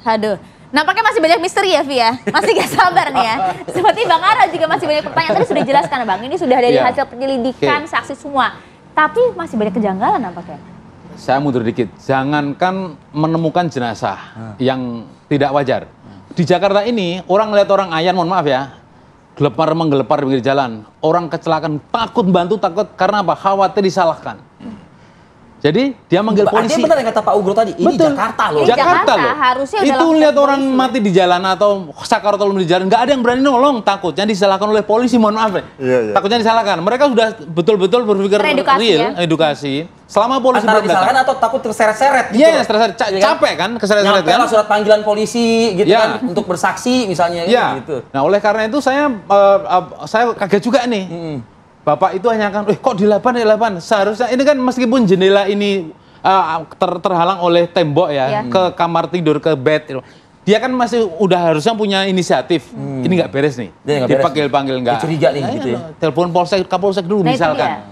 Aduh. Nampaknya masih banyak misteri ya, Vi ya. Masih gak sabar nih ya. Seperti Bang Ara juga masih banyak pertanyaan. Tadi sudah jelaskan Bang, ini sudah dari hasil penyelidikan, saksi semua. Tapi masih banyak kejanggalan nampaknya. Saya mundur dikit. Jangankan menemukan jenazah yang tidak wajar. Di Jakarta ini, orang melihat orang ayan, mohon maaf ya, menggelepar di pinggir jalan. Orang kecelakaan, takut bantu, takut karena apa? Khawatir disalahkan. Jadi dia manggil polisi. Artinya benar yang kata Pak Ugro tadi, ini betul. Jakarta loh. Ini Jakarta loh. Harusnya itu lihat orang mati di jalan atau sakaratul di jalan, nggak ada yang berani nolong, takutnya disalahkan oleh polisi, mohon maaf. Takutnya disalahkan. Mereka sudah betul-betul berpikir real, edukasi. Selama polisi antara disalahkan atau takut terseret-seret gitu. Iya, terseret. Capek kan, keseret-seret kan. Surat panggilan polisi gitu kan, untuk bersaksi misalnya gitu. Nah, oleh karena itu saya kaget juga nih. Bapak itu hanya akan, kok dilaban. Seharusnya ini kan meskipun jendela ini terhalang oleh tembok ya, ke kamar tidur, ke bed. Dia kan masih udah harusnya punya inisiatif. Ini nggak beres nih. Dipanggil-panggil nggak. Curiga nih gitu ya. Telepon Kapolsek dulu misalkan.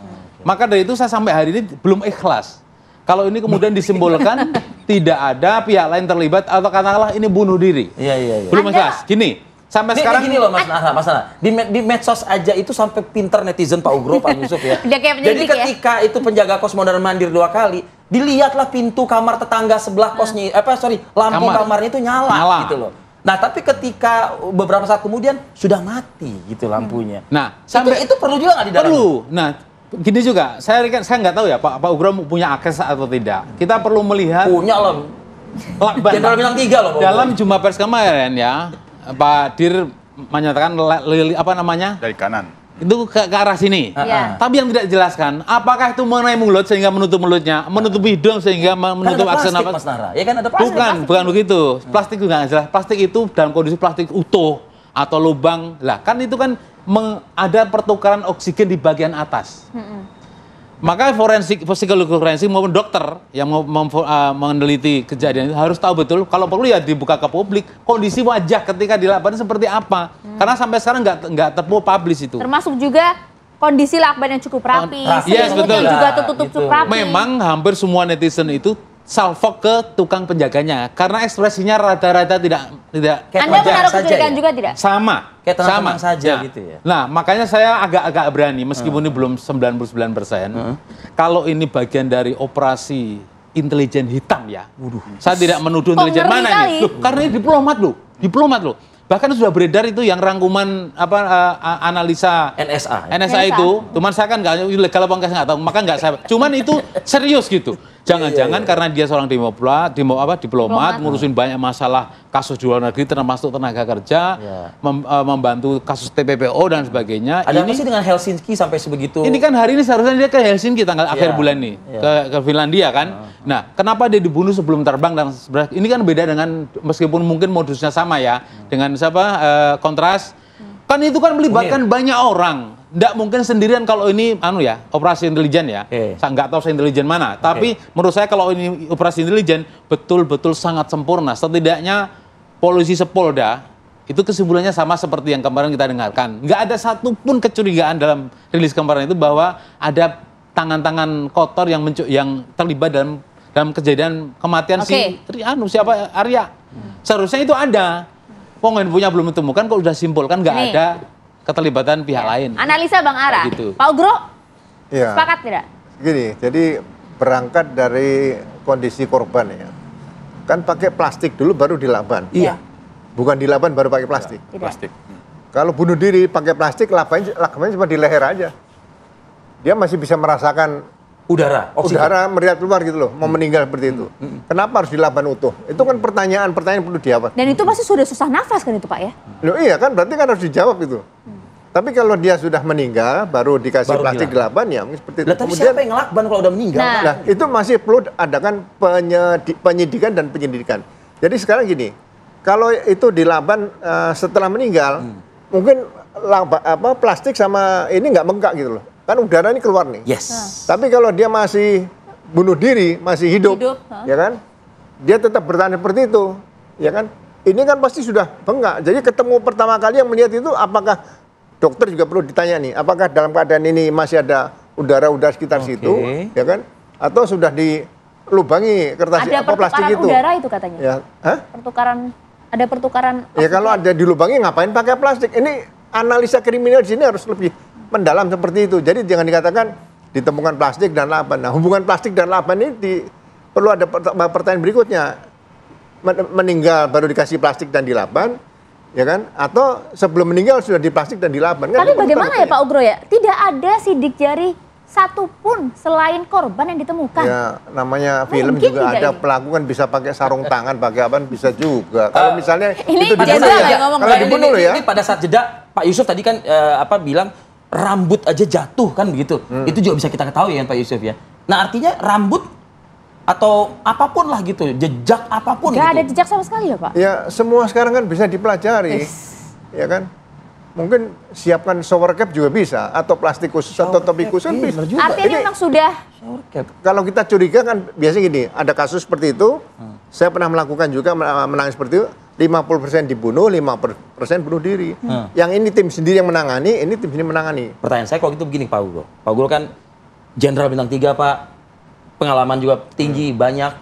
Maka dari itu saya sampai hari ini belum ikhlas. Kalau ini kemudian disimbolkan tidak ada pihak lain terlibat atau katakanlah ini bunuh diri. Iya. Belum ikhlas. Gini. Sampai sekarang gini loh Mas Nara. Di medsos aja itu sampai pinter netizen Pak Ugro, Pak Yusuf ya. Jadi ketika itu penjaga kos mondar mandir 2 kali, dilihatlah pintu kamar tetangga sebelah kosnya, lampu kamarnya itu nyala gitu loh. Nah, tapi ketika beberapa saat kemudian sudah mati gitu lampunya. Nah, sampai itu perlu juga nggak di dalam? Perlu. Nah, gini juga, saya nggak tahu ya Pak Ugro punya akses atau tidak. Kita perlu melihat. Punya loh. Jenderal Bintang 3 loh. Dalam jumpa pers kemarin ya. Pak Dir menyatakan dari kanan itu ke arah sini. Tapi yang tidak dijelaskan apakah itu mengenai mulut sehingga menutup mulutnya, menutup hidung sehingga menutup akses nafas. Ya kan ada plastik. Bukan begitu. Plastik juga nggak jelas. Plastik itu dalam kondisi plastik utuh atau lubang. Lah kan itu kan ada pertukaran oksigen di bagian atas. Maka psikologi forensik maupun dokter yang meneliti kejadian itu harus tahu betul, kalau perlu ya dibuka ke publik, kondisi wajah ketika dilakban seperti apa. Karena sampai sekarang nggak publish itu. Termasuk juga kondisi lakban yang cukup rapi, betul. juga tertutup cukup rapi. Memang hampir semua netizen itu salvo ke tukang penjaganya karena ekspresinya rata-rata tidak Anda menaruh kecurigaan juga tidak? Sama. Kayak tenang-tenang saja gitu ya. Nah, makanya saya agak berani meskipun ini belum 99%. Kalau ini bagian dari operasi intelijen hitam ya. Saya tidak menuduh intelijen mana ini. Karena ini diplomat loh. Bahkan sudah beredar itu yang rangkuman analisa NSA itu. Cuman saya kan nggak ilegal apa nggak tahu, maka nggak saya. Cuman itu serius gitu. Jangan-jangan karena dia seorang diplomat, ngurusin banyak masalah kasus di luar negeri termasuk tenaga kerja, membantu kasus TPPO dan sebagainya. Ada apa sih dengan Helsinki sampai sebegitu? Ini kan hari ini seharusnya dia ke Helsinki tanggal akhir bulan nih, ke Finlandia kan. Nah, kenapa dia dibunuh sebelum terbang dan ini kan beda dengan meskipun mungkin modusnya sama ya dengan Kontras. Kan itu kan melibatkan banyak orang. Nggak mungkin sendirian kalau ini operasi intelijen ya. Saya nggak tahu saya intelijen mana. Tapi menurut saya kalau ini operasi intelijen betul-betul sangat sempurna. Setidaknya polisi Sepolda itu kesimpulannya sama seperti yang kemarin kita dengarkan. Nggak ada satupun kecurigaan dalam rilis kemarin itu bahwa ada tangan-tangan kotor yang terlibat dalam kejadian kematian siapa Arya. Seharusnya itu ada. Infonya belum ditemukan kok udah simpulkan nggak ada keterlibatan pihak lain. Analisa Bang Ara. Gitu. Pak Ugro, sepakat tidak? Gini, jadi berangkat dari kondisi korban ya. Kan pakai plastik dulu baru dilakban. Iya. Bukan dilakban baru pakai plastik. Plastik. Kalau bunuh diri pakai plastik, lakbannya cuma di leher aja. Dia masih bisa merasakan udara melihat keluar gitu loh, mau meninggal seperti itu. Kenapa harus dilakban utuh? Itu kan pertanyaan perlu dijawab. Dan itu pasti sudah susah nafas kan itu Pak ya? Loh iya kan, berarti kan harus dijawab itu. Tapi kalau dia sudah meninggal, baru dikasih plastik dilakban ya seperti itu. Tapi siapa yang ngelakban kalau udah meninggal? Nah, itu masih perlu adakan penyidikan dan penyelidikan. Jadi sekarang gini, kalau itu dilakban setelah meninggal, mungkin plastik sama ini nggak bengkak gitu loh. Kan udara ini keluar nih. Tapi kalau dia masih bunuh diri, masih hidup ya kan? Dia tetap bertahan seperti itu, ya kan? Ini kan pasti sudah bengkak. Jadi ketemu pertama kali yang melihat itu, apakah dokter juga perlu ditanya nih, apakah dalam keadaan ini masih ada udara sekitar situ, ya kan? Atau sudah lubangi kertas plastik itu. Ada pertukaran udara itu katanya. Ya, hah? Ada pertukaran. Ya kalau ada dilubangi ngapain pakai plastik? Ini analisa kriminal di sini harus lebih mendalam seperti itu. Jadi jangan dikatakan ditemukan plastik dan laban. Nah, hubungan plastik dan laban ini perlu ada pertanyaan berikutnya. Meninggal baru dikasih plastik dan dilaban, ya kan? Atau sebelum meninggal sudah di plastik dan dilaban. Tapi bagaimana ya Pak Ugro ya? Tidak ada sidik jari satupun selain korban yang ditemukan. Ya, namanya film juga ada pelaku kan bisa pakai sarung tangan, pakai apa bisa juga. Kalau misalnya ini itu kalau dibunuh ya. Ini pada saat jeda Pak Yusuf tadi kan bilang rambut aja jatuh kan begitu. Itu juga bisa kita ketahui kan Pak Yusuf ya. Nah, artinya rambut atau apapun lah gitu, jejak apapun. Gak ada jejak sama sekali ya Pak? Ya semua sekarang kan bisa dipelajari, ya kan? Mungkin siapkan shower cap juga bisa, atau plastik khusus atau topi khusus bisa. Artinya memang sudah. Kalau kita curiga kan biasanya gini, ada kasus seperti itu, saya pernah melakukan juga menangani seperti itu, 50% dibunuh, 5% bunuh diri. Yang ini tim sendiri yang menangani, ini tim sendiri menangani. Pertanyaan saya kalau gitu begini Pak Ugro. Pak Ugro kan Jenderal Bintang 3 Pak. Pengalaman juga tinggi, banyak.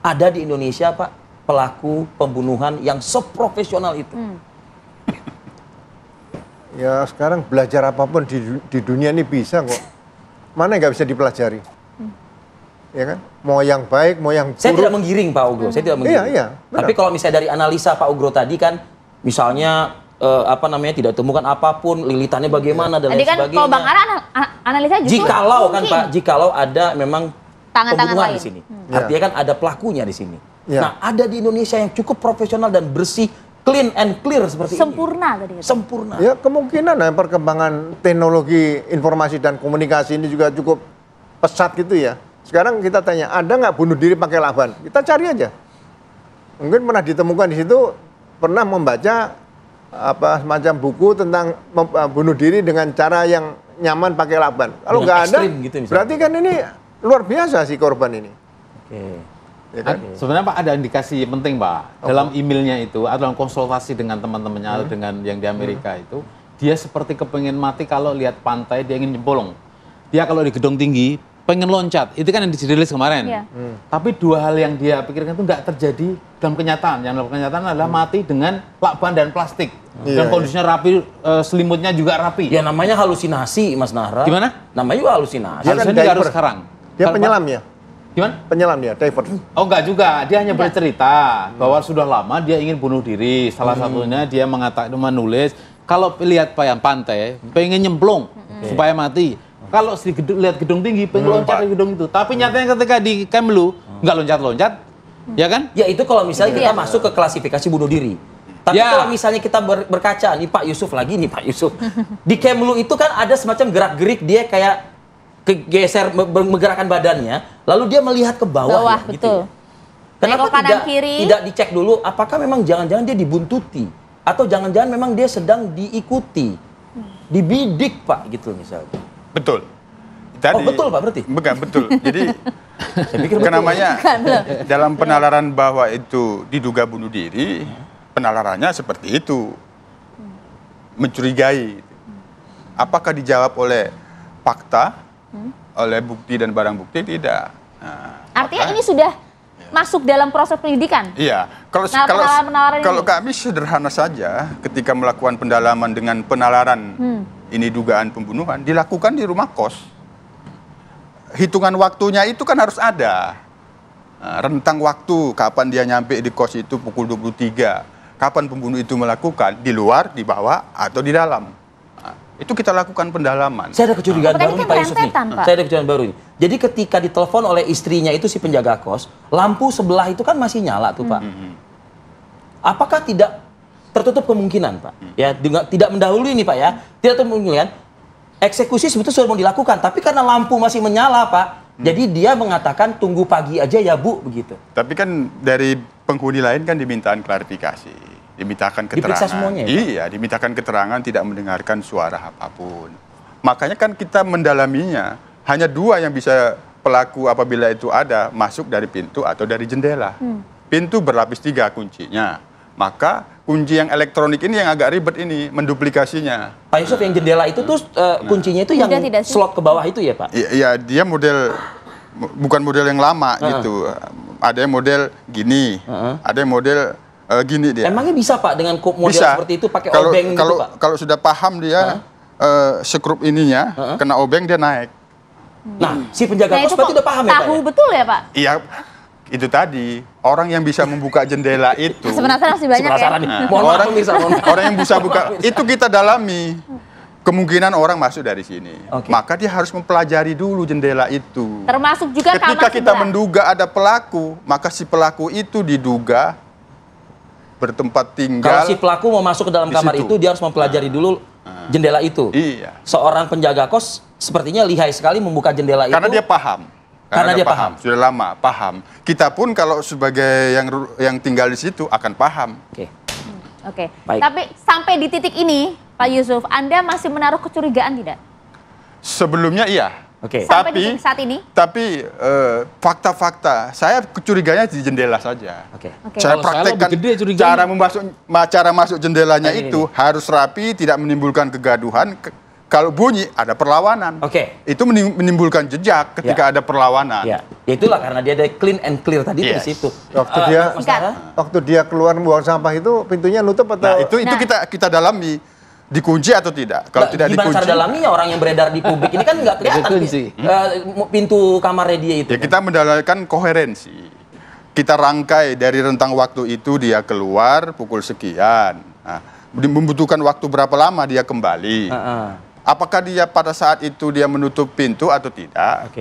Ada di Indonesia, Pak, pelaku pembunuhan yang seprofesional itu. Ya, sekarang belajar apapun di dunia ini bisa kok. Mana yang nggak bisa dipelajari? Ya kan? Mau yang baik, mau yang buruk. Saya tidak menggiring, Pak Ugro. Saya tidak menggiring. Iya, tapi kalau misalnya dari analisa Pak Ugro tadi kan, misalnya tidak temukan apapun, lilitannya bagaimana dan lain sebagainya. Tadi kan kalau Bang Ara analisa justru jikalau kan Pak, jikalau ada memang tangan-tangan pembunuhan lain di sini. Artinya kan ada pelakunya di sini. Nah, ada di Indonesia yang cukup profesional dan bersih, clean and clear seperti sempurna ini. Tadi. Sempurna. Ya, kemungkinan perkembangan teknologi informasi dan komunikasi ini juga cukup pesat gitu ya. Sekarang kita tanya, ada nggak bunuh diri pakai laban? Kita cari aja. Mungkin pernah ditemukan di situ, pernah membaca semacam buku tentang bunuh diri dengan cara yang nyaman pakai laban. Kalau nggak ada, gitu berarti kan ini luar biasa si korban ini. Oke. Ya kan? Sebenarnya Pak ada indikasi penting Pak. Dalam emailnya itu, atau dalam konsultasi dengan teman-temannya atau dengan yang di Amerika itu, dia seperti kepengen mati kalau lihat pantai, dia ingin nyemplung. Dia kalau di gedung tinggi, pengen loncat. Itu kan yang dirilis kemarin. Tapi dua hal yang dia pikirkan itu nggak terjadi dalam kenyataan. Yang dalam kenyataan adalah mati dengan lakban dan plastik. Dan kondisinya rapi, selimutnya juga rapi. Ya namanya halusinasi, Mas Nahra. Gimana? Namanya juga halusinasi. Dia kan harus sekarang. Dia penyelam ya? Gimana? Penyelam ya, diver. Oh enggak juga, dia hanya bercerita bahwa sudah lama dia ingin bunuh diri. Salah satunya dia menulis, kalau lihat pantai, pengen nyemplung supaya mati. Kalau lihat gedung tinggi, pengen loncat ke gedung itu. Tapi nyatanya ketika di Kemlu, nggak loncat-loncat, ya kan? Ya itu kalau misalnya kita masuk ke klasifikasi bunuh diri. Tapi kalau misalnya kita berkaca, nih Pak Yusuf lagi nih Pak Yusuf. Di Kemlu itu kan ada semacam gerak-gerik dia kayak geser menggerakkan badannya, lalu dia melihat ke bawah ya, gitu. Kenapa tidak dicek dulu apakah memang jangan-jangan dia dibuntuti atau jangan-jangan memang dia sedang diikuti, dibidik Pak gitu misalnya. Betul. Tadi, betul Pak berarti? Bukan, betul. Jadi saya pikir namanya dalam penalaran bahwa itu diduga bunuh diri, penalarannya seperti itu. Mencurigai. Apakah dijawab oleh fakta? Oleh bukti dan barang bukti tidak. Nah, artinya ini sudah masuk dalam proses penyidikan? Iya. Kalau kami sederhana saja, ketika melakukan pendalaman dengan penalaran ini dugaan pembunuhan, dilakukan di rumah kos. Hitungan waktunya itu kan harus ada. Nah, rentang waktu kapan dia nyampe di kos itu pukul 23. Kapan pembunuh itu melakukan, di luar, di bawah, atau di dalam. Itu kita lakukan pendalaman. Saya ada kecurigaan baru nih Pak Yusuf nih. Saya ada kecurigaan baru nih. Jadi ketika ditelepon oleh istrinya itu si penjaga kos, lampu sebelah itu kan masih nyala tuh Pak. Apakah tidak tertutup kemungkinan Pak? Ya tidak mendahului nih Pak ya. Tidak tertutup kemungkinan. Eksekusi sebetulnya sudah mau dilakukan, tapi karena lampu masih menyala Pak, jadi dia mengatakan tunggu pagi aja ya Bu begitu. Tapi kan dari penghuni lain kan dimintaan klarifikasi. Dimintakan keterangan. Diperiksa semuanya ya? Iya, dimintakan keterangan tidak mendengarkan suara apapun. Makanya kan kita mendalaminya, hanya dua yang bisa pelaku apabila itu ada, masuk dari pintu atau dari jendela. Pintu berlapis 3 kuncinya. Maka kunci yang elektronik ini yang agak ribet ini, menduplikasinya. Pak Yusuf yang jendela itu tuh kuncinya itu yang slot ke bawah itu ya Pak? Iya, dia model bukan model yang lama gitu. Ada yang model gini, ada yang model gini dia. Emangnya bisa Pak dengan model bisa. seperti itu pakai obeng gitu Pak? Kalau sudah paham dia skrup ininya, kena obeng dia naik. Nah, si penjaga kos berarti udah paham ya Pak? Tahu betul ya Pak? Iya, itu tadi orang yang bisa membuka jendela itu. Sebenarnya masih banyak Orang yang bisa buka itu kita dalami. Kemungkinan orang masuk dari sini. Maka dia harus mempelajari dulu jendela itu. Termasuk juga ketika kita menduga ada pelaku, maka si pelaku itu diduga bertempat tinggal. Kalau si pelaku mau masuk ke dalam kamar itu, dia harus mempelajari dulu jendela itu. Iya. Seorang penjaga kos sepertinya lihai sekali membuka jendela itu. Karena dia paham. Karena dia paham. Sudah lama paham. Kita pun kalau sebagai yang tinggal di situ akan paham. Oke. Tapi sampai di titik ini, Pak Yusuf, Anda masih menaruh kecurigaan tidak? Sebelumnya iya. Sampai di titik saat ini? Tapi fakta-fakta, saya kecuriganya di jendela saja. Saya praktekkan cara masuk jendelanya itu harus rapi, tidak menimbulkan kegaduhan. Kalau bunyi ada perlawanan. Itu menimbulkan jejak ketika ada perlawanan. Itulah karena dia ada clean and clear tadi di situ. Waktu dia keluar membuang sampah itu pintunya nutup atau? Nah, itu kita dalami. Dikunci atau tidak? Kalau tidak dikunci. Gimana cara dalaminya orang yang beredar di publik ini kan nggak kelihatan pintu kamarnya dia itu. Ya, kita mendalilkan koherensi. Kita rangkai dari rentang waktu itu dia keluar pukul sekian. Nah, membutuhkan waktu berapa lama dia kembali. Apakah dia pada saat itu dia menutup pintu atau tidak?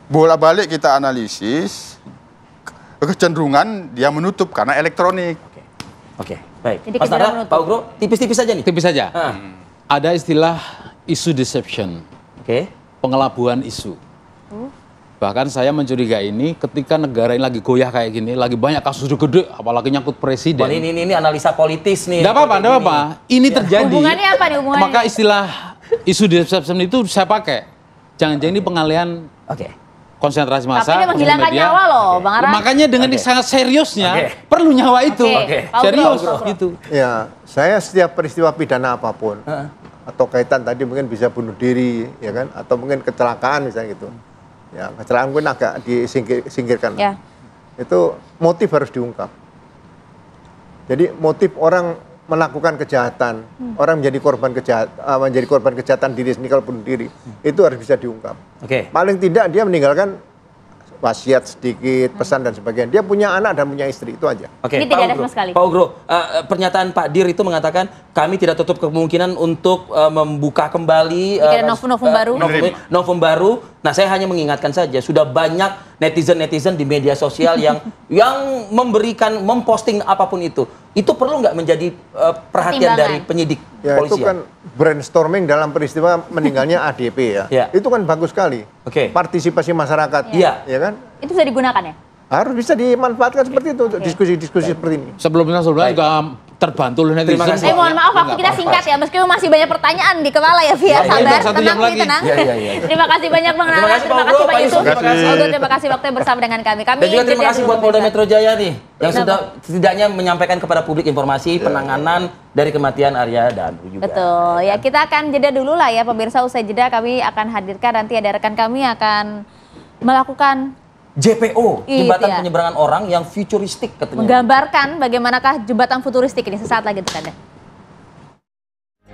Bola-balik kita analisis. Kecenderungan dia menutup karena elektronik. Baik. Jadi Mas Nara, Pak Ugro, tipis-tipis saja nih. Tipis saja. Ada istilah isu deception. Pengelabuan isu. Bahkan saya mencurigai ini ketika negara ini lagi goyah kayak gini, lagi banyak kasus gede, apalagi nyangkut presiden. Ini analisa politis nih. Tidak apa-apa. Ini terjadi. Hubungannya apa nih hubungannya? Maka istilah isu deception itu saya pakai. Jangan-jangan ini pengalihan konsentrasi massa. Tapi ini menghilangkan nyawa loh, Bang Ara. Makanya dengan sangat seriusnya perlu nyawa itu. Serius gitu. Ya, saya setiap peristiwa pidana apapun atau kaitan tadi mungkin bisa bunuh diri, ya kan? Atau mungkin kecelakaan misalnya gitu. Ya, kecelakaan mungkin agak disingkirkan. Itu motif harus diungkap. Jadi motif orang melakukan kejahatan, orang menjadi korban kejahatan diri sendiri kalau bunuh diri, itu harus bisa diungkap. Paling tidak dia meninggalkan wasiat sedikit, pesan dan sebagainya. Dia punya anak dan punya istri, itu aja. Ini tidak ada sama sekali. Pak Ugro, pernyataan Pak Dir itu mengatakan kami tidak tutup kemungkinan untuk membuka kembali novum baru. Nah, saya hanya mengingatkan saja, sudah banyak netizen di media sosial yang memposting apapun itu. Itu perlu nggak menjadi perhatian dari penyidik polisian? Itu kan brainstorming dalam peristiwa meninggalnya ADP ya. Itu kan bagus sekali. Partisipasi masyarakat, ya kan? Itu bisa digunakan ya? Harus bisa dimanfaatkan seperti itu untuk diskusi-diskusi seperti ini. Sebelumnya juga terbantu oleh netizen. Mohon maaf waktu kita singkat ya, meskipun masih banyak pertanyaan di kepala ya Via. Sabar, tenang. Terima kasih banyak Bang Nara, terima kasih Pak Yusuf. Terima kasih waktunya bersama dengan kami. Dan juga terima kasih buat Polda Metro Jaya nih, yang sudah setidaknya menyampaikan kepada publik informasi penanganan dari kematian Arya Danu juga. Betul, ya kita akan jeda dulu lah ya pemirsa, usai jeda kami akan hadirkan, nanti ada rekan kami akan melakukan JPO, jembatan penyeberangan orang yang futuristik katanya. Menggambarkan bagaimanakah jembatan futuristik ini sesaat lagi untuk Anda.